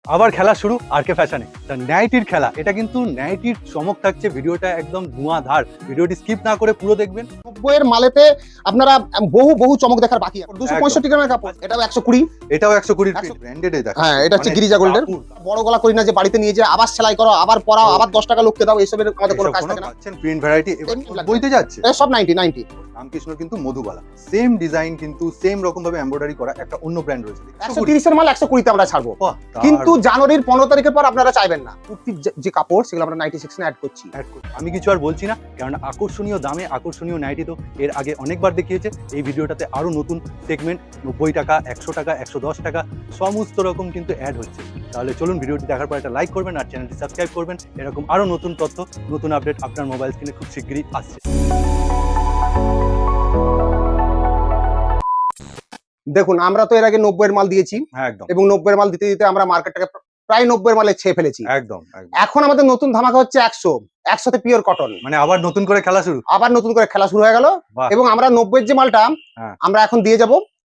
আবার খেলা শুরু আরকে ফ্যাশনে। নাইটির খেলা, এটা কিন্তু নাইটির চমক থাকছে। ভিডিওটা একদম ধোঁয়াধার, ভিডিওটি স্কিপ না করে পুরো দেখবেন। 90 এর মালেতে আপনারা বহু বহু চমক দেখার বাকি আছে। 265 গ্রামের কাপড়, এটাও 120, এটাও 120 ব্র্যান্ডেড এ হ্যাঁ এটা হচ্ছে গিরিজা গোল্ডের। বড় গলা করি না যে বাড়িতে নিয়ে যে আবার সেলাই করো, আবার পরাও, আবার 10 টাকা লোককে দাও, এসবের আমাদের কোনো কাজ থাকে না। প্রিন্ট ভ্যারাইটি বইতে যাচ্ছে সব 90 রামকৃষ্ণ কিন্তু মধুবালা সেম ডিজাইন, কিন্তু সেম রকম ভাবে এমব্রয়ডারি করা একটা অন্য ব্র্যান্ড রয়েছে। 130 এর মাল 120 তে আমরা ছাড়বো, কিন্তু জানুয়ারির 15 তারিখের পর আপনারা চাইবেন না। কুর্তির যে কাপড় সেগুলো আমরা 90 সেকশনে অ্যাড করছি। আমি কিছু আর বলছি না, কারণ আকর্ষণীয় দামে আকর্ষণীয় নাইটি তো এর আগে অনেকবার দেখিয়েছে। এই ভিডিওটাতে আরো নতুন সেগমেন্ট 90 টাকা, 100 টাকা, 110 টাকা সমস্ত রকম কিন্তু অ্যাড হচ্ছে। তাহলে চলুন ভিডিওটি দেখার পর একটা লাইক করবেন আর চ্যানেলটি সাবস্ক্রাইব করবেন। এরকম আরো নতুন তথ্য, নতুন আপডেট আপনার মোবাইল স্ক্রিনে খুব শিগগিরই আসছে। দেখুন, আমরা তো এর আগে 90 এর মাল দিয়েছি, একদম, এবং 90 এর মাল দিতে দিতে আমরা মার্কেটটাকে প্রায় 90 এর মালে ছেয়ে ফেলেছি। একদম। এখন আমাদের নতুন ধামাকা হচ্ছে 100 তে পিওর কটন, মানে আবার নতুন করে খেলা শুরু। আবার নতুন করে খেলা শুরু হয়ে গেল। এবং আমরা 90 এর যে মালটা আমরা এখন দিয়ে যাব,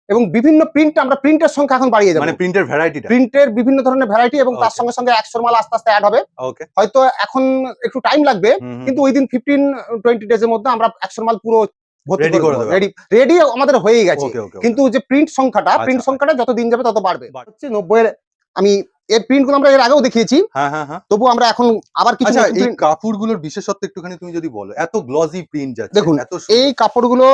এবং বিভিন্ন প্রিন্ট, আমরা প্রিন্টের সংখ্যা এখন বাড়িয়ে যাব। মানে প্রিন্টের ভ্যারাইটিটা, প্রিন্টের বিভিন্ন ধরনের ভ্যারাইটি, এবং তার সঙ্গে সঙ্গে 100 মাল আস্তে আস্তে অ্যাড হবে। ওকে, হয়তো এখন একটু টাইম লাগবে, কিন্তু উইদিন 15-20 ডেজ এর মধ্যে আমরা 100 মাল পুরো রেডি করে দেব। রেডি আমাদের হয়ে গেছে। ওকে। কিন্তু যে প্রিন্ট সংখ্যাটা যত দিন যাবে তত বাড়বে। হচ্ছে 90 এর, আমি এর প্রিন্টগুলো আমরা এর আগেও দেখিয়েছি। হ্যাঁ। তবু আমরা এখন আবার কিছু এই কাপড়গুলোর বিশেষত্ব একটুখানি তুমি যদি বলো। এত গ্লসি প্রিন্ট যাচ্ছে। দেখুন, এই কাপড়গুলো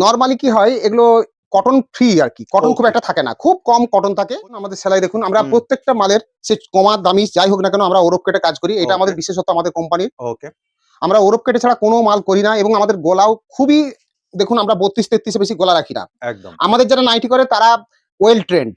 নরমালি কি হয়, এগুলো কটন ফ্রি আর কি, কটন খুব একটা থাকে না, খুব কম কটন থাকে। আমাদের সেলাই দেখুন, আমরা প্রত্যেকটা মালের সে কমা দামি যাই হোক না কেন আমরা ওরপ কেটে কাজ করি। এটা আমাদের বিশেষত্ব আমাদের কোম্পানির। ওকে, আমরা আমরা ওরপ কেটে ছাড়া কোনো মাল করি না, এবং আমাদের গলাও খুবই, দেখুন আমরা 32-33 এর বেশি গলা রাখি না। একদম। আমাদের যারা নাইটি করে তারা ওয়েল ট্রেন্ড।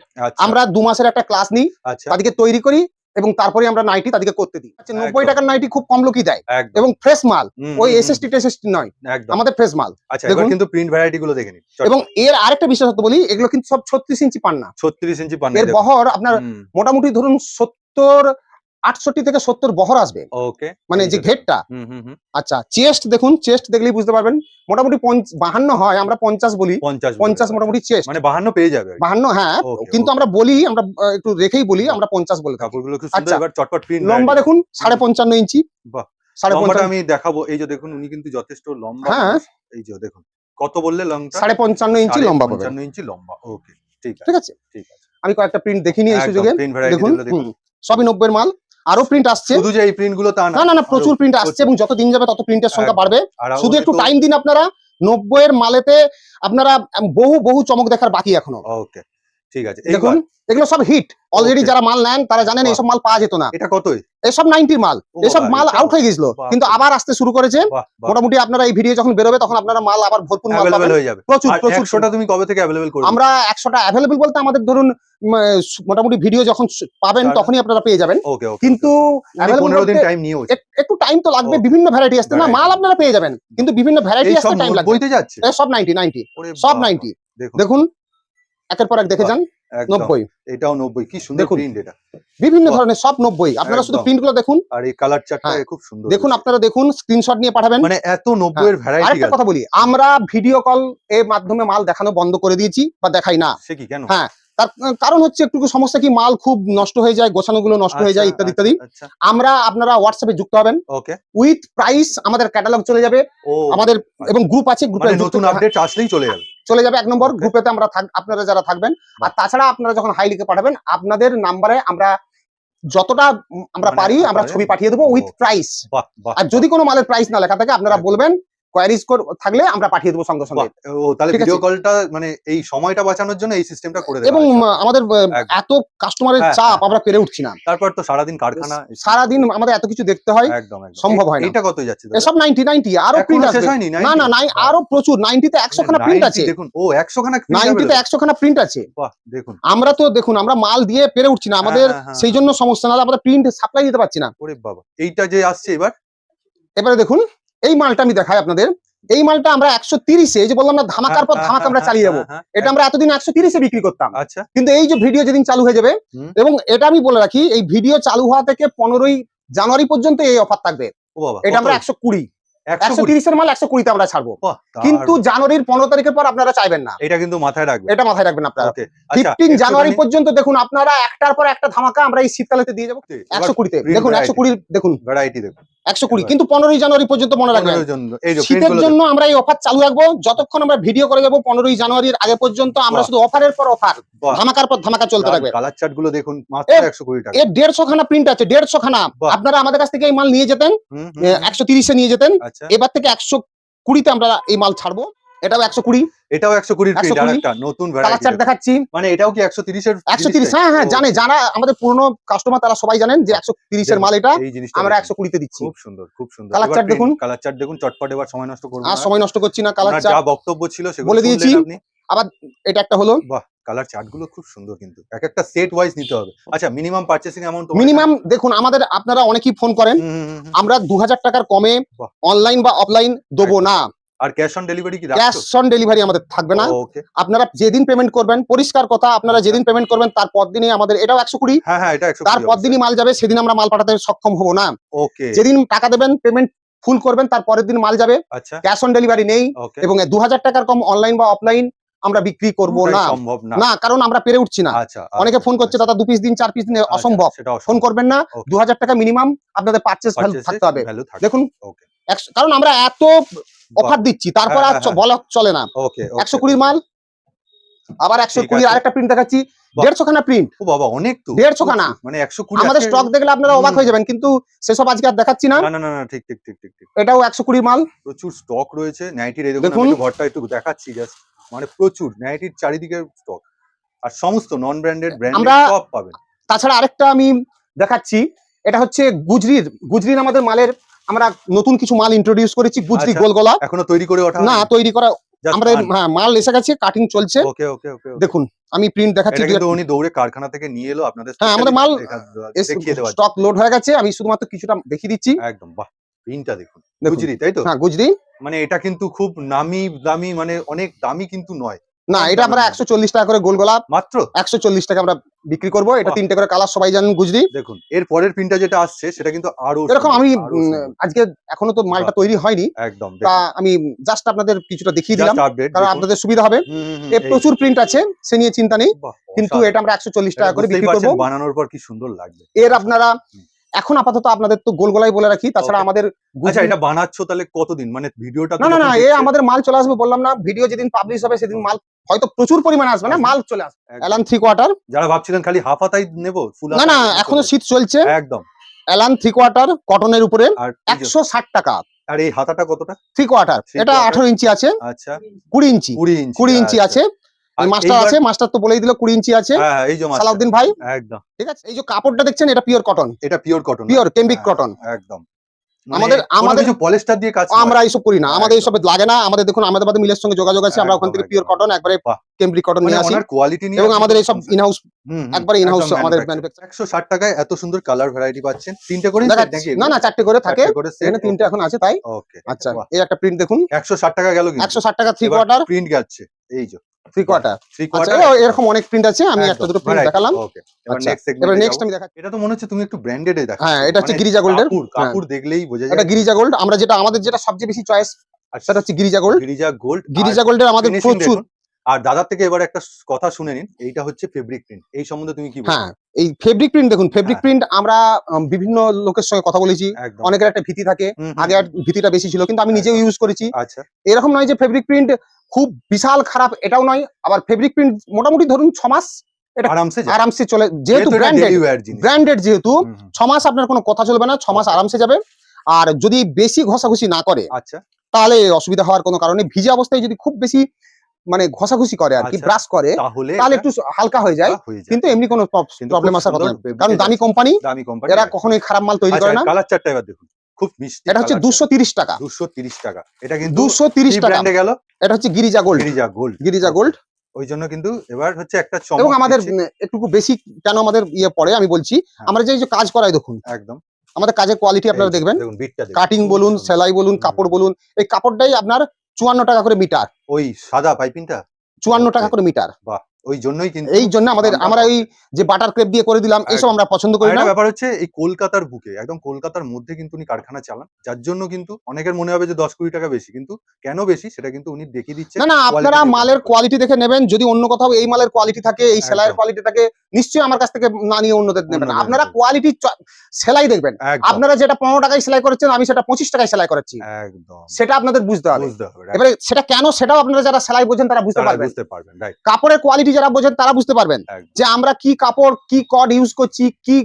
আমরা 2 মাসের একটা ক্লাস নিই, তাদেরকে তৈরি করি, এবং তারপরে আমরা নাইটি তাদেরকে করতে দিই। 90 টাকার নাইটি খুব কম লোকই দেয়, এবং ফ্রেশ মাল, ওই এসএসটি টেসএসটি নয়, আমাদের ফ্রেশ মাল। দেখুন কিন্তু প্রিন্ট ভ্যারাইটি গুলো দেখে নিন। এবং এর আরেকটা বিশেষত্ব বলি, এগুলো কিন্তু সব 36 ইঞ্চি পান্না। 36 ইঞ্চি পান্না। এর বহর আপনার মোটামুটি ধরুন 68 থেকে 70 বহর আসবে। ওকে, মানে যে ঘেরটা। আচ্ছা, চেস্ট দেখুন, চেস্ট দেখলেই বুঝতে পারবেন। মোটামুটি 52 হয়, আমরা 50 বলি। 50 মোটামুটি চেস্ট। মানে 52 পেয়ে যাবে। 52, হ্যাঁ, কিন্তু আমরা বলি, আমরা একটু রেখেই বলি, আমরা 50 বলে থাকি। কাপড়গুলো খুব সুন্দর। এবার চটপট প্রিন্ট। লম্বা দেখুন 55.5 ইঞ্চি। বাহ, 55 আমি দেখাবো। এই যে দেখুন, উনি কিন্তু যথেষ্ট লম্বা। হ্যাঁ, এই যে দেখুন কত বললে লংটা? 55 ইঞ্চি লম্বা পাবেন। 55 ইঞ্চি লম্বা। ওকে, ঠিক আছে। আমি কয়েকটা প্রিন্ট দেখিনি এই সুযোগে। দেখুন, সবই 90 এর মাল। আরো প্রিন্ট আসছে, শুধু যে এই প্রিন্ট গুলো তা না, প্রচুর প্রিন্ট আসছে, এবং যত দিন যাবে তত প্রিন্টের সংখ্যা বাড়বে। শুধু একটু টাইম দিন আপনারা। 90 এর মালেতে আপনারা বহু চমক দেখার বাকি এখনো। ওকে, ঠিক আছে। দেখুন, এগুলো সব হিট। অলরেডি যারা মাল নেন তারা জানেন এইসব মাল পাওয়া যেত না। এটা কতই? এসব 90 মাল, এসব মাল আউট হয়ে গেছিল, কিন্তু আবার আসতে শুরু করেছে। মোটামুটি আপনারা এই ভিডিও যখন বেরোবে তখন আপনারা মাল আবার ভরপুর মাল পাবেন, হয়ে যাবে। প্রচুর। 100টা তুমি কবে থেকে अवेलेबल করবে? আমরা 100টা अवेलेबल বলতে আমাদের ধরুন মোটামুটি ভিডিও যখন পাবেন তখনই আপনারা পেয়ে যাবেন। কিন্তু 15 দিন টাইম নিও, একটু টাইম তো লাগবে। বিভিন্ন ভ্যারাইটি আসছে না, মাল আপনারা পেয়ে যাবেন, কিন্তু বিভিন্ন ভ্যারাইটি আসতে টাইম লাগবে। বইতে যাচ্ছে সব 90 সব 90। দেখুন, একের পর এক দেখে যান। 90, এটাও 90। কি সুন্দর প্রিন্ট। এটা বিভিন্ন ধরনের সব 90। আপনারা শুধু প্রিন্ট গুলো দেখুন, আর এই কালার চার্টটা খুব সুন্দর। দেখুন, আপনারা দেখুন, স্ক্রিনশট নিয়ে পাঠাবেন। মানে এত 90 এর ভ্যারাইটি। আরেকটা কথা বলি, আমরা ভিডিও কল এর মাধ্যমে মাল দেখানো বন্ধ করে দিয়েছি, বা দেখাই না। সে কি, কেন? হ্যাঁ, তার কারণ হচ্ছে একটু সমস্যা কি, মাল খুব নষ্ট হয়ে যায়, গোছানোগুলো নষ্ট হয়ে যায়, ইত্যাদি ইত্যাদি। আমরা আপনারা হোয়াটসঅ্যাপে যুক্ত হবেন, উইথ প্রাইস আমাদের ক্যাটালগ চলে যাবে আমাদের, এবং গ্রুপ আছে, গ্রুপে নতুন আপডেট আসলেই চলে যাবে 1 নম্বর গ্রুপেতে আমরা আপনারা যারা থাকবেন। আর তাছাড়া আপনারা যখন হাই লিখে পাঠাবেন, আপনাদের নাম্বারে আমরা যতটা আমরা পারি আমরা ছবি পাঠিয়ে দেবো উইথ প্রাইস। আর যদি কোনো মালের প্রাইস না লেখা থাকে আপনারা বলবেন, কোয়ারিজ থাকলে আমরা পাঠিয়ে দেবো সঙ্গে সঙ্গে। তাহলে ভিডিও কলটা মানে এই সময়টা বাঁচানোর জন্য এই সিস্টেমটা করে দেব। এবং আমাদের এত কাস্টমারের চাপ আমরা পেরে উঠছি না। তারপর তো সারাদিন কারখানা, সারাদিন আমাদের এত কিছু দেখতে হয়, সম্ভব হয় না। এটা কত যাচ্ছে? এসব 90 আরো প্রিন্ট আছে। না, আরো প্রচুর। 90 তে 100 খানা প্রিন্ট আছে। দেখুন, 100 খানা 90 তে 100 খানা প্রিন্ট আছে। বাহ, দেখুন। আমরা তো দেখুন, আমরা মাল দিয়ে পেরে উঠছি না, আমাদের সেই জন্য সমস্যা, না আমাদের প্রিন্ট সাপ্লাই দিতে পারছি না। ওরে বাবা, এইটা যে আসছে এবারে দেখুন, এই মালটা আমি দেখাই আপনাদের। এই মালটা আমরা 130-এ, যে বললাম না ধামাকার পর ধামাকা আমরা চালিয়ে যাবো, এটা আমরা এতদিন 130-এ বিক্রি করতাম। কিন্তু এই যে ভিডিও যেদিন চালু হয়ে যাবে, এবং এটা আমি বলে রাখি, এই ভিডিও চালু হওয়া থেকে 15ই জানুয়ারি পর্যন্ত এই অফার থাকবে। এটা আমরা 120 130 মাল 120 আমরা ছাড়বো, কিন্তু জানুয়ারির 15 তারিখের পর আপনারা চাইবেন না, এটা কিন্তু মাথায় রাখবেন, এটা মাথায় রাখবেন আপনারা। ওকে, 15 জানুয়ারি পর্যন্ত দেখুন আপনারা একটার পর একটা ধামাকা আমরা এই শীতকালেতে দিয়ে যাবো 120 তে। দেখুন 120 দেখুন ভ্যারাইটি দেখুন 120, কিন্তু 15 জানুয়ারি পর্যন্ত মনে রাখবেন শীতের জন্য আমরা এই অফার চালু রাখবো যতক্ষণ আমরা ভিডিও করে যাবো। 15 জানুয়ারির আগে পর্যন্ত আমরা শুধু অফারের পর অফার, ধামাকার পর ধামাকা চলতে থাকবে। কালার চার্ট গুলো দেখুন মাত্র 120 টাকা, এর 150 খানা প্রিন্ট আছে, 150 খানা। আপনারা আমাদের কাছ থেকে এই মাল নিয়ে যেতেন 130 এ নিয়ে যেতেন, এবার থেকে 120 তে আমরা এই মাল ছাড়বো। এটাও 120, এটাও 120 এর প্রিন্ট, আরেকটা নতুন ভ্যারাইটি কালার চার্ট দেখাচ্ছি। মানে এটাও কি 130 এর? 130, হ্যাঁ হ্যাঁ জানে, যারা আমাদের পুরনো কাস্টমার তারা সবাই জানেন যে 130 এর মাল এটা আমরা 120 তে দিচ্ছি। খুব সুন্দর, খুব সুন্দর। কালার চার্ট দেখুন, কালার চার্ট দেখুন, চটপট এবার সময় নষ্ট করব না, আর সময় নষ্ট করছি না। কালার চার্ট যা বক্তব্য ছিল সেগুলো বলে দিয়েছি। আবার এটা একটা হলো, বাহ, কালার চার্ট গুলো খুব সুন্দর, কিন্তু এক একটা সেট ওয়াইজ নিতে হবে। আচ্ছা, মিনিমাম পারচেসিং অ্যামাউন্ট মিনিমাম দেখুন আমাদের, আপনারা অনেকেই ফোন করেন, আমরা 2000 টাকার কমে অনলাইন বা অফলাইন দেবো না। আর ক্যাশ অন ডেলিভারি কি? ক্যাশ অন ডেলিভারি আমাদের থাকবে না। আপনারা যেদিন পেমেন্ট করবেন, পরিষ্কার কথা, আপনারা যেদিন পেমেন্ট করবেন তার পরদিনই আমাদের, এটাও 120, হ্যাঁ হ্যাঁ এটা 120, তার পরদিনই মাল যাবে, সেদিন আমরা মাল পাঠাতে সক্ষম হব না। ওকে, যেদিন টাকা দেবেন, পেমেন্ট ফুল করবেন, তার পরের দিন মাল যাবে। আচ্ছা, ক্যাশ অন ডেলিভারি নেই, এবং 2000 টাকার কম অনলাইন বা অফলাইন আমরা বিক্রি করব না, না, কারণ আমরা পেরে উঠছি না। অনেকে ফোন করছে দাদা 2 পিস দিন, 4 পিস দিন, অসম্ভব, ফোন করবেন না। 2000 টাকা মিনিমাম আপনাদের পারচেজ ভ্যালু থাকতে হবে। দেখুন কারণ আমরা এত অফার দিচ্ছি, তারপর আর বলা চলে না। 120 মাল, আবার 120 আরেকটা প্রিন্ট দেখাচ্ছি, 150 খানা প্রিন্ট। ও বাবা, অনেক তো, 150 খানা, মানে 120। আমাদের স্টক দেখলে আপনারা অবাক হয়ে যাবেন, কিন্তু সেসব আজকে আর দেখাচ্ছি না। না না না, ঠিক ঠিক ঠিক ঠিক, এটাও 120 মাল, প্রচুর স্টক রয়েছে নাইটির। এই দেখুন ঘরটা একটু দেখাচ্ছি জাস্ট, মানে প্রচুর নাইটির চারিদিকে স্টক, আর সমস্ত নন ব্র্যান্ডেড, ব্র্যান্ডেড সব পাবেন। তাছাড়া আরেকটা আমি দেখাচ্ছি, এটা হচ্ছে গুজরির আমাদের মালের, আমরা নতুন কিছু মাল ইন্ট্রোডিউস করেছি। গুজরি গোল গলা, এখনো তৈরি করে ওঠা না, তৈরি করা আমরা, হ্যাঁ মাল এসে গেছে, কাটিং চলছে। ওকে ওকে ওকে, দেখুন আমি প্রিন্ট দেখাচ্ছি, কিন্তু উনি দৌড়ে কারখানা থেকে নিয়ে এলো আপনাদের। হ্যাঁ আমাদের মাল দেখিয়ে দেওয়া, স্টক লোড হয়ে গেছে, আমি শুধুমাত্র কিছুটা দেখিয়ে দিচ্ছি। একদম, বাহ, প্রিন্টটা দেখুন, গুজরি, তাই তো? হ্যাঁ গুজরি, মানে এটা কিন্তু খুব নামি দামি, মানে অনেক দামি কিন্তু নয় না। এটা আমরা 140 টাকা করে গোল গলা, মাত্র 140 টাকা আমরা বিক্রি করবো। এটা 3টে করে কালার, সবাই জানেন গুজরি। দেখুন এর পরের প্রিন্টটা যেটা আসছে সেটা কিন্তু আরো এরকম, আমি আজকে এখনো তো মালটা তৈরি হয়নি, একদম, তা আমি জাস্ট আপনাদের কিছুটা দেখিয়ে দিলাম, কারণ আপনাদের সুবিধা হবে। এর প্রচুর প্রিন্ট আছে, সে নিয়ে চিন্তা নেই, কিন্তু এটা আমরা 140 টাকা করে বিক্রি করবো। বানানোর পর কি সুন্দর লাগবে। এর আপনারা এখন আপাতত আপনাদের তো গোল গলাই বলে রাখি, তাছাড়া আমাদের, আচ্ছা এটা বানাচ্ছো তাহলে কতদিন, মানে ভিডিওটা? না না না, এ আমাদের মাল চলে আসবে, বললাম না, ভিডিও যেদিন পাবলিশ হবে সেদিন মাল হয়তো প্রচুর পরিমাণে আসবে না, মাল চলে আসবে। এলান 3/4, যারা ভাবছিলেন খালি হাফ হাতাই নেব, ফুল না না, এখনো শীত চলছে, একদম এলান 3/4 কটনের উপরে 160 টাকা। আর এই হাতাটা কতটা? 3/4, এটা 18 ইঞ্চি আছে। আচ্ছা, 20 ইঞ্চি, 20 ইঞ্চি আছে। মাস্টার আছে, মাস্টার তো বলেই দিল 20 ইঞ্চি আছে। এই যে সালাউদ্দিন ভাই, একদম ঠিক আছে। এই যে কাপড়টা দেখছেন, এটা পিওর কটন, এটা পিওর কটন, পিওর কেমিক কটন, একদম। আমাদের কিছু পলিস্টার দিয়ে কাজ আমরা এইসব করি না, আমাদের এইসব লাগে না। আমাদের দেখুন আহমেদাবাদ মিলের সঙ্গে যোগাযোগ আছে, আমরা ওখান থেকে পিওর কটন একবারে কেমব্রিক কটন নিয়ে আসি, কোয়ালিটি নিয়ে, এবং আমাদের এইসব ইনহাউস, একবারে ইনহাউস আমাদের ম্যানুফ্যাকচার। 160 টাকায় এত সুন্দর কালার ভ্যারাইটি পাচ্ছেন। 3টে করে নাকি? না না, 4টে করে থাকে, এখানে 3টে এখন আছে তাই। ওকে, আচ্ছা এই একটা প্রিন্ট দেখুন, 160 টাকা গেল, 160 টাকা 3/4 প্রিন্ট যাচ্ছে, এই যে 3/4। আচ্ছা এরকম অনেক প্রিন্ট আছে, আমি একটা দুটো প্রিন্ট দেখালাম। ওকে, এবার নেক্সট আমি দেখাচ্ছি। এটা তো মনে হচ্ছে তুমি একটু ব্র্যান্ডেড এ দেখাচ্ছ। হ্যাঁ এটা হচ্ছে গিরিজা গোল্ডের, কাপড় দেখলেই বোঝা যায় এটা গিরিজা গোল্ড। আমরা যেটা আমাদের যেটা সবচেয়ে বেশি চয়েস, সেটা হচ্ছে গিরিজা গোল্ড। গিরিজা গোল্ডের আমাদের প্রচুর। আর দাদার থেকে এবার একটা কথা শুনে নিন, এইটা হচ্ছে ফেব্রিক প্রিন্ট, এই সম্বন্ধে তুমি কি বলছো? হ্যাঁ এই ফেব্রিক প্রিন্ট দেখুন, ফেব্রিক প্রিন্ট আমরা বিভিন্ন লোকের সঙ্গে কথা বলেছি, অনেকের একটা ভীতি থাকে, আগে আর ভীতিটা বেশি ছিল, কিন্তু আমি নিজেও ইউজ করেছি। আচ্ছা, এরকম নয় যে ফেব্রিক প্রিন্ট খুব বিশাল খারাপ, এটাও নয়। আবার ফেব্রিক প্রিন্ট মোটামুটি ধরুন 6 মাস এটা আরামসে চলে, যেহেতু ব্র্যান্ডেড যেহেতু 6 মাস আপনার কোনো কথা চলবে না, 6 মাস আরামসে যাবে। আর যদি বেশি ঘষাঘষি না করে, আচ্ছা, তাহলে অসুবিধা হওয়ার কোনো কারণে, ভিজে অবস্থায় যদি খুব বেশি মানে ঘষাঘষি করে আর কি, ব্রাশ করে, তাহলে একটু হালকা হয়ে যায়, কিন্তু এমনি কোনো প্রবলেম আসার কথা না, কারণ দামি কোম্পানি, এরা কখনোই খারাপ মাল তৈরি করে না। কালার চারটা এবার দেখুন, খুব মিষ্টি। এটা হচ্ছে 230 টাকা, 230 টাকা। এটা কিন্তু 230 টাকা গেল। এটা হচ্ছে গিরিজা গোল্ড, গিরিজা গোল্ড। ওই জন্য কিন্তু এবার হচ্ছে একটা চমক। এবং আমাদের একটু বেশি কেন আমাদের ইয়ে পড়ে আমি বলছি, আমরা যে কাজ করাই দেখুন, একদম আমাদের কাজের কোয়ালিটি আপনারা দেখবেন, কাটিং বলুন, সেলাই বলুন, কাপড় বলুন, এই কাপড়টাই আপনার 54 টাকা করে মিটার। ওই সাদা পাইপিংটা 54 টাকা করে মিটার। বাহ, ওই জন্যই কিন্তু এই জন্য আমাদের দামটা আমরা কম। ওই যে বাটার ক্রেপ দিয়ে করে দিলাম এইসব আমরা পছন্দ করি আর না। একটা ব্যাপার হচ্ছে এই কলকাতার বুকে একদম কলকাতার মধ্যে কিন্তু উনি কারখানা চালান, যার জন্য কিন্তু অনেকের মনে হবে যে 10-20 টাকা বেশি, কিন্তু কেন বেশি সেটা কিন্তু উনি দেখিয়ে দিচ্ছে। না আপনারা quality মালের দেখে। কোয়ালিটি দেখে নেবেন। যদি অন্য কোথাও এই মালের কোয়ালিটি থাকে, এই সেলাইয়ের একদম। কোয়ালিটি থাকে, নিশ্চয়ই আমার কাছ থেকে না নিয়ে অন্যদের নেবেন। অন্যদের আপনারা নেবেন। কোয়ালিটি সেলাই দেখবেন। একদম, আপনারা যেটা 15 টাকায় সেলাই করেছেন, আমি সেটা 25 টাকায় সেলাই করাচ্ছি। একদম। সেটা আপনাদের বুঝতে হবে। বুঝতে হবে, right? এবারে সেটা কেন, সেটাও আপনারা যারা সেলাই বোঝেন তারা বুঝতে তারা পারবেন। বুঝতে পারবেন, রাইট। কাপড়ের কোয়ালিটি যারা বোঝেন তারা বুঝতে পারবেন একদম। যে আমরা কি কাপড়, কি কড ইউজ করছি, কি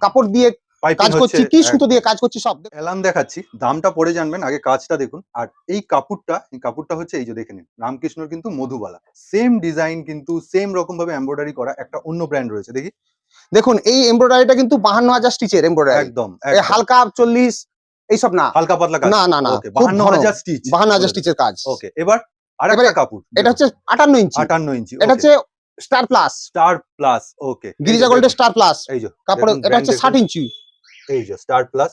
কাপড় দিয়ে পাইপিং কাজ করছি, হচ্ছে কি সুতো একদম। দিয়ে কাজ করছি সব। এলাম দেখাচ্ছি, দামটা পরে জানবেন, আগে কাজটা দেখুন। আর এই কাপড়টা হচ্ছে এই যে দেখে নিন, রামকৃষ্ণর কিন্তু মধুবালা। সেম ডিজাইন কিন্তু সেম রকম ভাবে এমব্রয়ডারি করা একটা অন্য ব্র্যান্ড রয়েছে, দেখি। দেখুন এই এমব্রয়ডারিটা কিন্তু 52,000 স্টিচের এমব্রয়ডারি। একদম, এই একদম। হালকা 40 এইসব না, হালকা পাতলা কাজ। না না না, ওকে, খুব ঘন 52,000 স্টিচ। 52,000 স্টিচের কাজ। ওকে, এবার এবারে আরেকটা কাপড়। এটা হচ্ছে 58 ইঞ্চি। 58 ইঞ্চি। এটা হচ্ছে স্টার প্লাস, স্টার প্লাস। ওকে, গিরিজা গোল্ডের স্টার প্লাস এই যে কাপড়ে। দেখুন, এটা brand হচ্ছে দেখুন। 60 ইঞ্চি। এই যে স্টার প্লাস,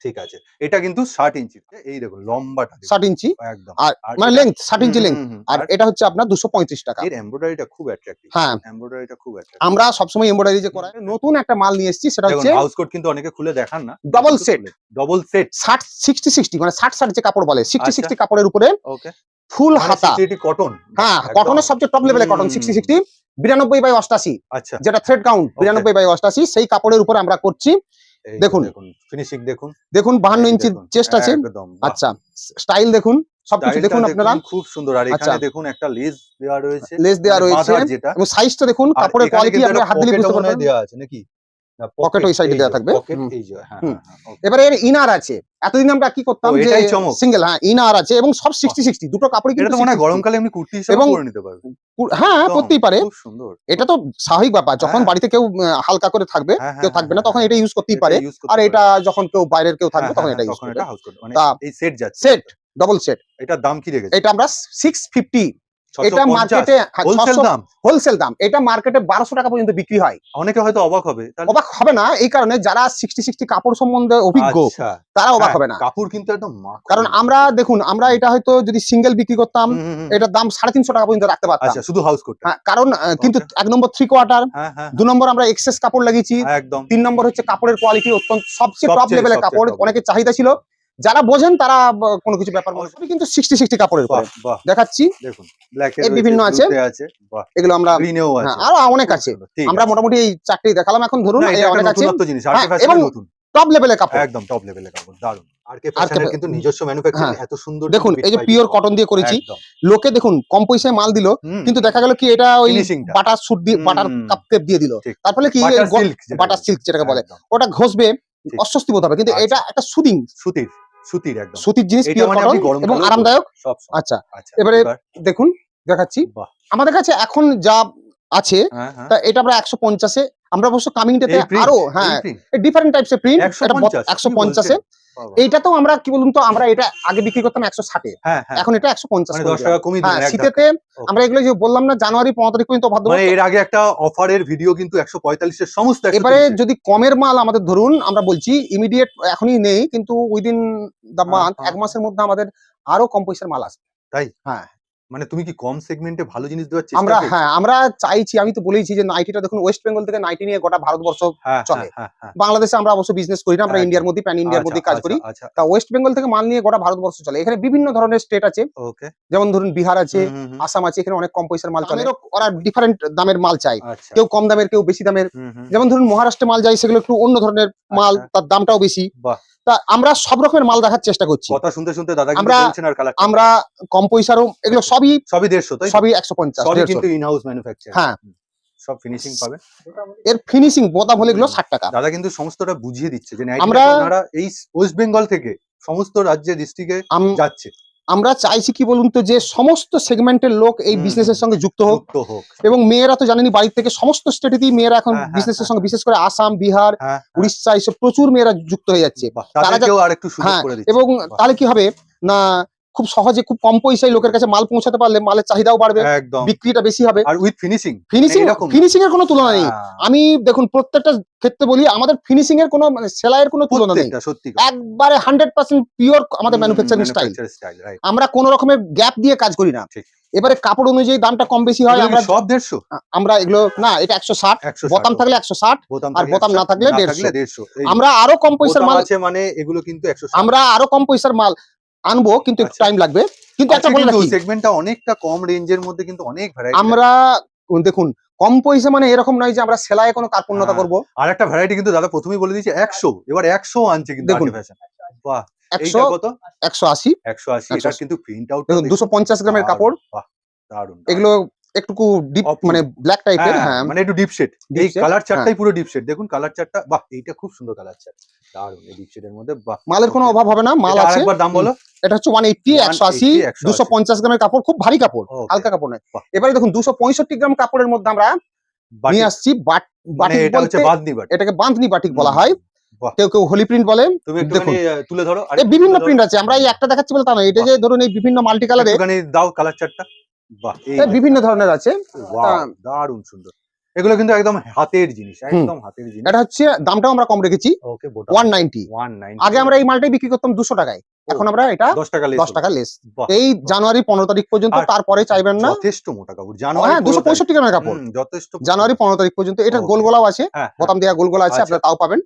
ঠিক আছে। এটা কিন্তু 60 ইঞ্চি। এই দেখুন লম্বাটা দেখুন। 60 ইঞ্চি একদম। আর আর মানে এটা লেংথ 60 ইঞ্চি লেংথ। আর আর এটা হচ্ছে আপনার 235 টাকা। এর এমব্রয়ডারিটা খুব অ্যাট্রাকটিভ। হ্যাঁ, এমব্রয়ডারিটা খুব অ্যাট্রাকটিভ। আমরা সবসময় এমব্রয়ডারি যে করাই। নতুন একটা মাল নিয়ে এসেছি, সেটা দেখুন হচ্ছে হাউস কোট কিন্তু অনেকে খুলে দেখান না। Double set. Double set. 60-60 মানে 60-60 যে কাপড় বলে, 60-60 কাপড়ের উপরে ওকে। ফুল মানে হাতা। City cotton. হ্যাঁ, কটনের সবচেয়ে টপ লেভেলের কটন 60-60 92/88, আচ্ছা। যেটা থ্রেড কাউন্ট 92/88, সেই কাপড়ের উপরে আমরা করছি। দেখুন ফিনিশিং দেখুন। দেখুন 52 ইঞ্চির চেস্ট আছে। একদম। আচ্ছা, স্টাইল দেখুন, সবকিছু দেখুন আপনারা। খুব সুন্দর। আর আচ্ছা, এখানে দেখুন একটা লেস দেওয়া রয়েছে। লেস দেওয়া মানে রয়েছে বাঁধার যেটা। এবং সাইজটা দেখুন, আর কাপড়ের এখানে কোয়ালিটি কিন্তু আপনি একটা হাত দিলে বুঝতে পকেটও মনে হয় পারবেন। দেওয়া আছে নাকি? না, পকেট ওই সাইডে এই দেওয়া যে, থাকবে। পকেট এই যে, হ্যাঁ, হুম। হ্যাঁ, ওকে। এবারে এর ইনার আছে। এতদিন আমরা কি করতাম যে এটাই চমক। সিঙ্গেল, হ্যাঁ ইনার আছে এবং সব 60-60 দুটো কাপড়ই এটা কিন্তু তো মনে হয় 60-60। গরমকালে এমনি কুর্তি হিসেবে এবং পরে নিতে পারবে। হ্যাঁ, একদম, করতেই পারে। খুব সুন্দর। এটা তো স্বাভাবিক ব্যাপার। যখন হ্যাঁ। বাড়িতে কেউ হালকা করে থাকবে, হ্যাঁ, কেউ হ্যাঁ, থাকবে না, হ্যাঁ, তখন হ্যাঁ, এটা ইউজ করতেই এটা পারে। ইউজ করতে আর এটা পারবে। যখন কেউ বাইরের কেউ থাকবে হ্যাঁ, তখন হ্যাঁ, এটা ইউজ তখন করবে। এটা হাউস কোট মানে তা এই সেট যাচ্ছে। Set, double set. এটার দাম কি রেখেছে? এটা আমরা 650। এটা 650 মার্কেটে হোলসেল দাম। হোলসেল দাম। এটা মার্কেটে 1200 টাকা পর্যন্ত বিক্রি হয়। অনেকে হয়তো অবাক হবে। তাহলে অবাক হবে না এই কারণে, যারা 60-60 কাপড় সম্বন্ধে অভিজ্ঞ আচ্ছা। তারা অবাক হ্যাঁ, হবে না। কাপড় কিন্তু একদম মাখন। কারণ আমরা দেখুন, আমরা এটা হয়তো যদি সিঙ্গেল বিক্রি করতাম, হুম। এটার দাম 350 টাকা পর্যন্ত রাখতে পারতাম। আচ্ছা, শুধু হাউস কোটটা। হ্যাঁ, কারণ কিন্তু 1 নম্বর 3 কোয়ার্টার, হ্যাঁ, হ্যাঁ, 2 নম্বর আমরা এক্সেস কাপড় লাগিয়েছি, একদম। 3 নম্বর হচ্ছে কাপড়ের কোয়ালিটি অত্যন্ত সবচেয়ে টপ লেভেলের কাপড়। top অনেকের level। চাহিদা ছিল, যারা বোঝেন তারা কোনো কিছু ব্যাপার মনে করেন। কিন্তু 60-60 কাপড়ের উপরে বাহ, বাহ। দেখাচ্ছি। দেখুন ব্ল্যাক এ এই রয়েছে, বিভিন্ন আছে, ব্লুতে আছে। বাহ। এগুলো আমরা গ্রিনেও হ্যাঁ আছে। আরো অনেক খুব আছে। সুন্দর। ঠিক আমরা আছে। মোটামুটি এই 4টেই দেখালাম। এখন ধরুন না, এটা একটা অনেক আছে। নতুনত্ব জিনিস। হ্যাঁ, আরকে এবং ফ্যাশনের নতুন। টপ লেভেলের কাপড়। একদম টপ লেভেলের কাপড়। দারুণ। আরকে আর ফ্যাশনের কিন্তু নিজস্ব ম্যানুফ্যাকচারিং হ্যাঁ, এত সুন্দর দেখুন এই যে বিট পিওর পাইপিং কটন দিয়ে করেছি। একদম। লোকে দেখুন কম পয়সায় মাল দিল, হুম। কিন্তু দেখা গেল কি এটা ওই ফিনিশিংটা। বাটার সুট দিয়ে, বাটার কাপ টেপ দিয়ে দিল। ঠিক। তার ফলে কি বাটার সিল্ক বাটার সিল্ক যেটাকে বলে, একদম। ওটা ঘষবে, ঠিক। অস্বস্তি বোধ হবে। কিন্তু আচ্ছা। এটা একটা সুদিং সুতির একদম। সুতির জিনিস, এটা পিওর মানে কটন আপনি এবং গরমকালেও আরামদায়ক। পরবেন সব সময়। আচ্ছা, আচ্ছা, এবারে এবার দেখুন দেখাচ্ছি বাহ। আমাদের কাছে এখন যা আছে। হ্যাঁ, হ্যাঁ। তা এটা আমরা 150-এ, আমরা অবশ্য কামিং ডেতে এই print, আরো এই হ্যাঁ print। Different টাইপসের print. এটা 150 কি 150-এ। বলছেন? বাবা। এইটাতেও আমরা কি বলুন তো, আমরা এটা আগে বিক্রি করতাম 160-এ, হ্যাঁ, হ্যাঁ। এখন এটা 150 মানে করে 10 টাকা দিলাম। কমিয়ে হ্যাঁ, দিলেন এক শীতেতে ধাক্কায়। ওকে। আমরা এগুলো যে বললাম না, জানুয়ারি 15 তারিখ পর্যন্ত অফার দেবো। মানে এর আগে একটা অফারের ভিডিও কিন্তু 145 এর সমস্ত 130 এবারে যদি কমের মাল আমাদের ধরুন, আমরা বলছি ইমিডিয়েট এখনই নেই, কিন্তু উইদিন দ্য মান্থ, এক মাসের মধ্যে আমাদের আরো কম পয়সার মাল আসবে। তাই? হ্যাঁ, মানে তুমি কি কম সেগমেন্টে ভালো জিনিস দেওয়ার চেষ্টা আমরা করছো? হ্যাঁ আমরা চাইছি। আমি তো বলেইছি যে নাইটিটা দেখুন, ওয়েস্ট বেঙ্গল থেকে নাইটি নিয়ে গোটা ভারতবর্ষ হ্যাঁ, চলে। হ্যাঁ, হ্যাঁ। বাংলাদেশে আমরা অবশ্য বিজনেস করি না, আমরা একদম। ইন্ডিয়ার মধ্যে, প্যান ইন্ডিয়ার আচ্ছা, মধ্যে কাজ করি। আচ্ছা। তা ওয়েস্ট বেঙ্গল থেকে মাল নিয়ে গোটা ভারতবর্ষ চলে। এখানে বিভিন্ন ধরনের স্টেট আছে, ওকে। যেমন ধরুন বিহার আছে, হুম। আসাম আছে। এখানে অনেক কম পয়সার মাল চলে। ওরা ডিফারেন্ট দামের মাল চায়, আচ্ছা। কেউ কম দামের, কেউ বেশি দামের। হুম। যেমন ধরুন মহারাষ্ট্রে মাল যায়, সেগুলো একটু অন্য ধরনের মাল, আচ্ছা। তার দামটাও বেশি। বাহ। তা আমরা সব রকমের মাল দেখার চেষ্টা করছি। কথা শুনতে দাদা কিন্তু আমরা বলছেন আর কালার আমরা কম পয়সারও, এগুলো সবই 150 তাই তো? সবই 150 সবই 150। কিন্তু ইন হাউস ম্যানুফ্যাকচার। হ্যাঁ, সব ফিনিশিং পাবেন। এর ফিনিশিং বোতাম হলে এগুলো 60 টাকা। দাদা কিন্তু সমস্তটা বুঝিয়ে দিচ্ছে যে নাইটিটা আমরা আপনারা এই ওয়েস্ট বেঙ্গল থেকে সমস্ত রাজ্যে ডিস্ট্রিক্টে যাচ্ছে। আমরা চাইছি কি বলুন তো, যে সমস্ত সেগমেন্টের লোক এই বিজনেসের সঙ্গে যুক্ত হোক। এবং মেয়েরা তো জানেনই, বাড়ির থেকে সমস্ত স্টেটেতেই মেয়েরা এখন বিজনেসের সঙ্গে, বিশেষ করে আসাম, বিহার, উড়িষ্যা, এইসব প্রচুর মেয়েরা যুক্ত হয়ে যাচ্ছে। তাদেরকেও আরেকটু সুযোগ করে দিচ্ছে। এবং তাহলে কি হবে না, খুব সহজে খুব কম পয়সায় লোকের কাছে মাল পৌঁছাতে পারলে মালের চাহিদাও বাড়বে, একদম। বিক্রিটা বেশি হবে। আর উইথ ফিনিশিং ফিনিশিং এর কোনো তুলনা নেই। আমি দেখুন প্রত্যেকটা ক্ষেত্রে বলি, আমাদের ফিনিশিং এর কোনো মানে সেলাইয়ের কোনো তুলনা নেই। সত্যি একবারে 100% পিওর আমাদের ম্যানুফ্যাকচারিং স্টাইল। আমরা কোনো রকমের গ্যাপ দিয়ে কাজ করি না। এবারে কাপড় অনুযায়ী দামটা কম বেশি হয়। আমরা সব 150, আমরা এগুলো না, এটা 160, বোতাম থাকলে 160, আর বোতাম না থাকলে 150। আমরা আরো কম পয়সার মাল আছে, মানে এগুলো কিন্তু 160। আমরা আরো কম পয়সার মাল আনবো, কিন্তু একটু টাইম লাগবে। কিন্তু একটা বলে রাখি, সেগমেন্টটা অনেকটা কম রেঞ্জের মধ্যে কিন্তু অনেক ভ্যারাইটি। আমরা দেখুন কম পয়সা মানে এরকম নয় যে আমরা সেলাই কোনো কার্পণ্যতা করব। আর একটা ভ্যারাইটি কিন্তু দাদা প্রথমেই বলে দিয়েছে 100, এবার 100 আনছে কিন্তু আরকে ফ্যাশন। বাহ, 100 কত? 180। 180, এটা কিন্তু প্রিন্ট আউট দেখুন 250 গ্রামের কাপড়। বাহ, দারুন। এগুলো একটু ডিপ মানে ব্ল্যাক টাইপের। হ্যাঁ, মানে একটু ডিপ শেড। এই কালার চার্টটাই পুরো ডিপ শেড। দেখুন কালার চার্টটা, বাহ, এইটা খুব সুন্দর কালার চার্ট, দারুন। এই ডিপ শেডের মধ্যে বাহ, মালের কোনো অভাব হবে না, মাল আছে। আরেকবার দাম বলো। এটা হচ্ছে 180, 180, 250 গ্রামের কাপড়, খুব ভারী কাপড়, হালকা কাপড় নয়। এবারে দেখুন 265 গ্রাম কাপড়ের মধ্যে আমরা নিয়ে আসছি বাটিক। এটা হচ্ছে বাঁধনি বাটিক, এটাকে বাঁধনি বাটিক বলা হয়। কেউ কেউ হোলি প্রিন্ট বলে। দেখুন তুলে ধরো, বিভিন্ন প্রিন্ট আছে, আমরা এই একটা দেখাচ্ছি বলে তা নয়। এটা যে ধরুন এই বিভিন্ন মাল্টি কালারে, একটুখানি দাও কালার চার্টটা। বাহ, এই বিভিন্ন ধরনের আছে। দারুন সুন্দর। এগুলো কিন্তু একদম হাতের জিনিস, একদম হাতের জিনিস। এটা হচ্ছে দামটাও আমরা কম রেখেছি, 190। আগে আমরা এই মালটাই বিক্রি করতাম 200 টাকায়, এখন আমরা এটা 10 টাকা লেস। এই জানুয়ারি 15 তারিখ পর্যন্ত, তারপরে চাইবেন না। যথেষ্ট মোটা কাপড়, জানুয়ারি 265 গ্রামের কাপড়, যথেষ্ট। জানুয়ারি 15 তারিখ পর্যন্ত। এটা গোলগলাও আছে, বোতাম দেওয়া গোলগলা আছে, আপনারা তাও পাবেন।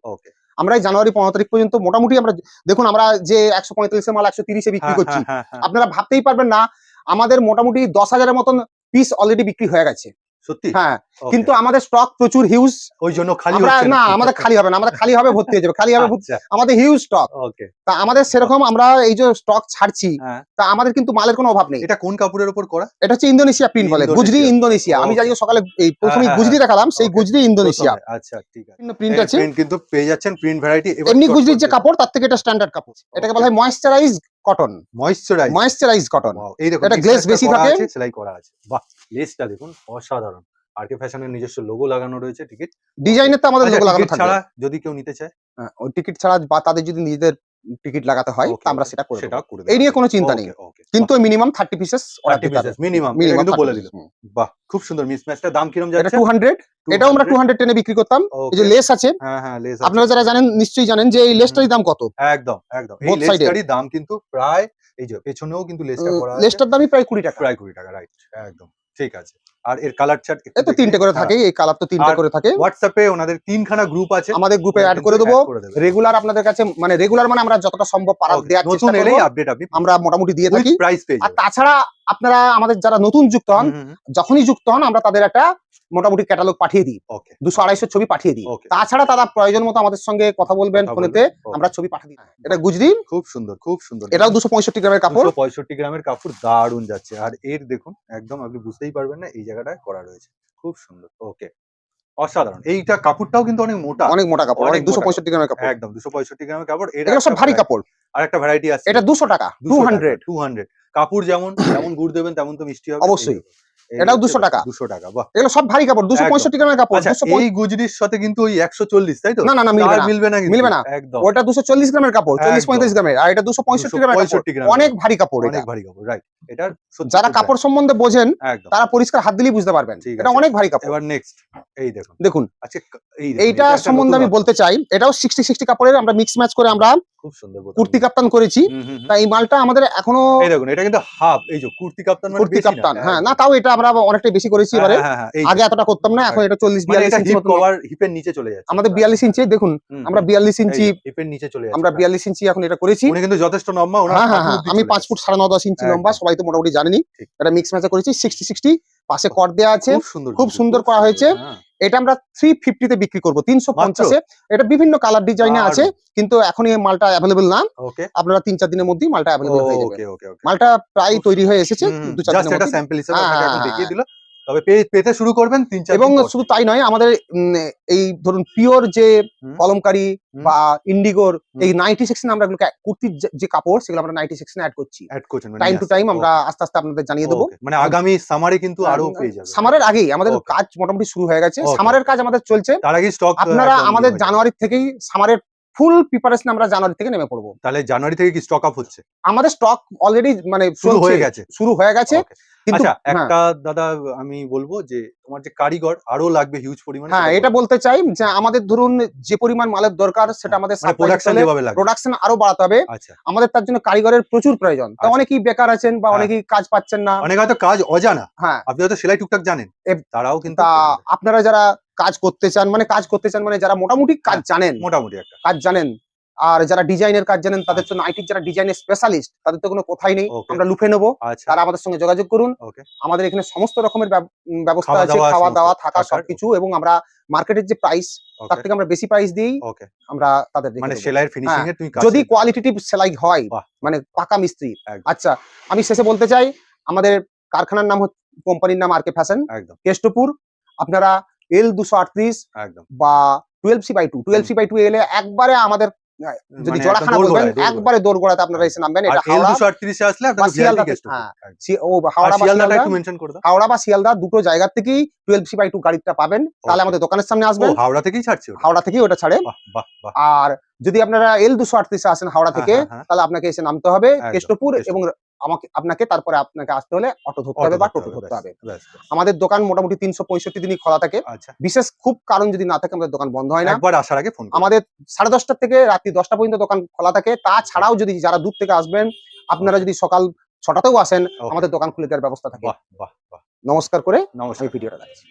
আমরা এই জানুয়ারি 15 তারিখ পর্যন্ত মোটামুটি আমরা দেখুন, আমরা যে 145 এর মাল 130 এ বিক্রি করছি, আপনারা ভাবতেই পারবেন না আমাদের মোটামুটি 10,000-এর মতন পিস অলরেডি বিক্রি হয়ে গেছে। সত্যি? হ্যাঁ, কিন্তু আমাদের স্টক প্রচুর হিউজ, ওই জন্য খালি আমরা না, আমাদের খালি হবে না, আমাদের খালি হবে ভর্তি হয়ে যাবে, খালি হবে আমাদের হিউজ স্টক। তা আমাদের সেরকম আমরা এই যে স্টক ছাড়ছি, তা আমাদের কিন্তু মালের কোনো অভাব নেই। এটা কোন কাপড়ের উপর করা? এটা হচ্ছে ইন্দোনেশিয়া প্রিন্ট বলে, গুজরি ইন্দোনেশিয়া। আমি জানি সকালে এই প্রথমে গুজরি দেখালাম, সেই গুজরি ইন্দোনেশিয়া। আচ্ছা, ঠিক আছে। প্রিন্ট আছে, কিন্তু পেয়ে যাচ্ছেন প্রিন্ট ভ্যারাইটি। এমনি গুজরির যে কাপড় তার থেকে এটা স্ট্যান্ডার্ড কাপড়। এটাকে বলা হয় ময়েশ্চারাইজ কটন। Moisturise cotton. এই দেখুন, এটা গ্লেজ বেশি থাকে, সেলাই করা আছে। বাহ, লেসটা দেখুন অসাধারণ। আরকে ফ্যাশনের নিজস্ব লোগো লাগানো রয়েছে। টিকিট ডিজাইনের তো আমাদের লোগো লাগানো থাকবে। ছাড়া যদি কেউ নিতে চায়, ওই টিকিট ছাড়া বা তাদের যদি নিজেদের টিকিট লাগাতে হয়, তা আমরা সেটা করে দেব। এই নিয়ে কোনো চিন্তা নেই, কিন্তু মিনিমাম 30 পিসেস মিনিমাম কিন্তু বলে দিল। বাহ, খুব সুন্দর মিসম্যাচটা। দাম কিরকম যাচ্ছে? এটা 200। এটাও আমরা 210 এ বিক্রি করতাম। এই যে লেস আছে, হ্যাঁ, লেস। আপনারা যারা জানেন নিশ্চয়ই জানেন যে এই লেসটার দাম কত। একদম এই লেসটারই দাম কিন্তু প্রায়, এই যে পেছনেও কিন্তু লেসটা করা আছে, লেসটার দামই প্রায় 20 টাকা। প্রায় 20 টাকা, রাইট, একদম ঠিক আছে। আর এর কালার চার্ট এত 3টে করে থাকে, এই কালার তো 3টে করে থাকে। হোয়াটসঅ্যাপে ওনাদের 3খানা গ্রুপ আছে, আমাদের গ্রুপে অ্যাড করে দেব। রেগুলার আপনাদের কাছে, মানে রেগুলার মানে আমরা যতটা সম্ভব পারা দেওয়ার চেষ্টা করব। নতুন এলেই আপডেট আমরা মোটামুটি দিয়ে থাকি। আর তাছাড়া আপনারা আমাদের যারা নতুন যুক্ত হন, যখনই যুক্ত হন আমরা তাদের একটা মোটামুটি ক্যাটালগ পাঠিয়ে দিই, 200-250 ছবি পাঠিয়ে দিই। তাছাড়া তারা প্রয়োজন মতো আমাদের সঙ্গে কথা বলবেন ফোনেতে, আমরা ছবি পাঠিয়ে দিই। এটা গুজরি, খুব সুন্দর, খুব সুন্দর। এটাও 265 গ্রামের কাপড়, 265 গ্রামের কাপড়, দারুণ যাচ্ছে। আর এর দেখুন একদম আপনি বুঝতেই পারবেন না এই জায়গাটায় করা রয়েছে, খুব সুন্দর। অসাধারণ। এইটা কাপড়টাও কিন্তু অনেক মোটা, অনেক মোটা কাপড়, 265 গ্রামের কাপড়, একদম 265 গ্রামের কাপড়। এটা সব ভারী কাপড়। আর একটা ভ্যারাইটি আছে, এটা 200 টাকা, 200। কাপড় যেমন গুড় দেবেন তেমন তো মিষ্টি হবে, অবশ্যই। এটাও 200 টাকা, 200 টাকা। বাহ, এগুলো সব ভারী কাপড়, 265 গ্রামের কাপড়। এই গুজরির সাথে কিন্তু ওই 140, তাই তো? না, মিলবে না, মিলবে না, একদম। ওটা 240 গ্রামের কাপড়, 40-35 গ্রামের, আর এটা 265 গ্রামের কাপড়, অনেক ভারী কাপড়, অনেক ভারী কাপড়, রাইট। এটা যারা কাপড় সম্বন্ধে বোঝেন তারা পরিষ্কার হাত দিলেই বুঝতে পারবেন, এটা অনেক ভারী কাপড়। এবার নেক্সট এই দেখুন, আচ্ছা এইটা সম্বন্ধে আমি বলতে চাই, এটাও 60-60 কাপড়ের আমরা মিক্স ম্যাচ করে আমরা খুব সুন্দর কুর্তি কাপ্তান করেছি। তাই এই মালটা আমাদের এখনো, এই দেখুন এটা কিন্তু হাফ, এই যে কুর্তি কাপ্তান মানে কুর্তি কাপ্তান, হ্যাঁ না, তাও এটা আমরা অনেকটাই বেশি করেছি এবারে। আগে এতটা করতাম না, এখন এটা 40-42 ইঞ্চি মতো কভার, হিপের নিচে চলে যাচ্ছে। আমাদের 42 ইঞ্চি, দেখুন আমরা 42 ইঞ্চি হিপের নিচে চলে যাচ্ছে, আমরা 42 ইঞ্চি এখন এটা করেছি। উনি কিন্তু যথেষ্ট লম্বা, হ্যাঁ, আমি 5 ফুট 9.5 ইঞ্চি লম্বা, সবাই তো মোটামুটি জানেনই। এটা মিক্স ম্যাচ করেছি 60-60, পাশে কট দেওয়া আছে, খুব সুন্দর করা হয়েছে। এটা আমরা 350 তে বিক্রি করব, 350 এ। এটা বিভিন্ন কালার ডিজাইনে আছে, কিন্তু এখন এই মালটা অ্যাভেলেবল না। আপনারা 3-4 দিনের মধ্যেই মালটা অ্যাভেলেবল হয়ে যাবে। মালটা প্রায় তৈরি হয়ে এসেছে, 2-4 দিনের মধ্যে। জাস্ট এটা স্যাম্পল হিসেবে আপনাকে এখন দেখিয়ে দিল, তবে পেতে শুরু করবেন 3-4 দিন। এবং শুধু তাই নয়, আমাদের এই ধরুন পিওর যে কলমকারী বা ইন্ডিগোর এই 90 সেকশন, আমরা এগুলোকে কুর্তির যে কাপড় সেগুলো আমরা 90 সেকশনে অ্যাড করছি, টাইম টু টাইম আমরা আস্তে আস্তে আপনাদের জানিয়ে দেবো। মানে আগামী সামারে কিন্তু আরো পেয়ে যাবেন। সামারের আগেই আমাদের কাজ মোটামুটি শুরু হয়ে গেছে, সামারের কাজ আমাদের চলছে। তার আগে স্টক আপনারা আমাদের জানুয়ারি থেকেই সামারের ফুল প্রিপারেশন আমরা জানুয়ারি থেকে নেমে পড়বো। তাহলে জানুয়ারি থেকে কি স্টক আপ হচ্ছে? আমাদের স্টক অলরেডি মানে শুরু চলছে, হয়ে গেছে। শুরু হয়ে গেছে। Okay. কিন্তু আচ্ছা, হ্যাঁ, একটা দাদা আমি বলবো যে তোমার যে কারিগর আরো লাগবে হিউজ পরিমাণে, হ্যাঁ, সেটা এটা বলো। বলতে চাই যে আমাদের ধরুন যে পরিমাণ মালের দরকার সেটা হ্যাঁ, আমাদের মানে প্রোডাকশন যেভাবে লাগবে। প্রোডাকশন আরো বাড়াতে হবে। আচ্ছা, আমাদের তার জন্য কারিগরের প্রচুর প্রয়োজন। তো আচ্ছা। অনেকেই বেকার আছেন বা হ্যাঁ। অনেকেই কাজ পাচ্ছেন না। অনেকে হয়তো কাজ অজানা। হ্যাঁ, আপনি হয়তো সেলাই টুকটাক জানেন। এব- তারাও কিন্তু তা পেয়ে যাবে। আপনারা যারা কাজ করতে চান মানে যারা মোটামুটি কাজ হ্যাঁ, জানেন, মোটামুটি একটা। কাজ জানেন, আর যারা ডিজাইনের কাজ জানেন তাদের আচ্ছা। জন্য আইটির যারা ডিজাইনের স্পেশালিস্ট তাদের তো কোনো কথাই নেই। ওকে। আমরা লুফে নেবো। আচ্ছা। তারা আমাদের সঙ্গে যোগাযোগ করুন। ওকে। আমাদের এখানে সমস্ত রকমের ব্যবস্থা খাওয়া আছে, দাওয়া খাওয়া সমস্ত দাওয়া থাকা থাকার। সবকিছু, এবং আমরা মার্কেটের যে প্রাইস তার ওকে, থেকে আমরা বেশি প্রাইস দিই। ওকে। আমরা তাদের রেখে মানে দেবো। সেলাইয়ের ফিনিশিং হ্যাঁ, এ তুমি কাজ যদি শেখাও। কোয়ালিটেটিভ সেলাই হয়, বাহ! মানে পাকা মিস্ত্রি। একদম, আচ্ছা, আমি শেষে বলতে চাই আমাদের কারখানার নাম হচ্ছে, কোম্পানির নাম আরকে ফ্যাশন, একদম, কেষ্টপুর। আপনারা L238 একদম। বা 12C/2 এলে একবারে আমাদের যদি মানে একদম জোড়াখানা বলবেন দোরগোড়ায়, দোরগোড়ায়। একবারে দোরগোড়াতে আপনারা এসে একদম। নামবেন। আর এটা হাওড়া L238 এ আসলে বা আপনাকে ভিআইপি শিয়ালদা থেকে, গেস্ট হ্যাঁ, একদম। ও আর হাওড়া বা শিয়ালদাটা শিয়ালদা, একটু মেনশন করে দাও। হাওড়া বা শিয়ালদা দুটো জায়গার থেকেই 12C/2 গাড়িটা পাবেন। তাহলে ওকে। আমাদের দোকানের সামনে ও, আসবেন। হাওড়া থেকেই ছাড়ছে ওটা? হাওড়া থেকেই ওটা ছাড়ে। বাহ! বাহ! বাহ! আর যদি আপনারা L238 আসেন হাওড়া হ্যাঁ, থেকে, হ্যাঁ, হ্যাঁ। তাহলে আপনাকে এসে নামতে হবে একদম। কেষ্টপুর, এবং কেষ্টপুর। আপনাকে তারপরে আপনাকে আসতে হলে অটো ধরতে অটো হবে বা ধরতে টোটো হবে। ধরতে ব্যাস, হবে। ব্যাস, ব্যাস। আমাদের দোকান মোটামুটি 365 দিনই খোলা থাকে। আচ্ছা। বিশেষ খুব কারণ যদি না থাকে আমাদের দোকান বন্ধ হয় না। একবার আসার আগে ফোন করবেন। আমাদের 10:30 থেকে রাত্রি 10টা পর্যন্ত দোকান খোলা থাকে। তাছাড়াও যদি যারা দূর থেকে আসবেন, আপনারা ওকে, যদি সকাল 6টাতেও আসেন, ওকে। আমাদের দোকান খুলে দেওয়ার ব্যবস্থা থাকে। বাহ! বাহ! বাহ! নমস্কার করে আমি নমস্কার। ভিডিওটা রাখছি।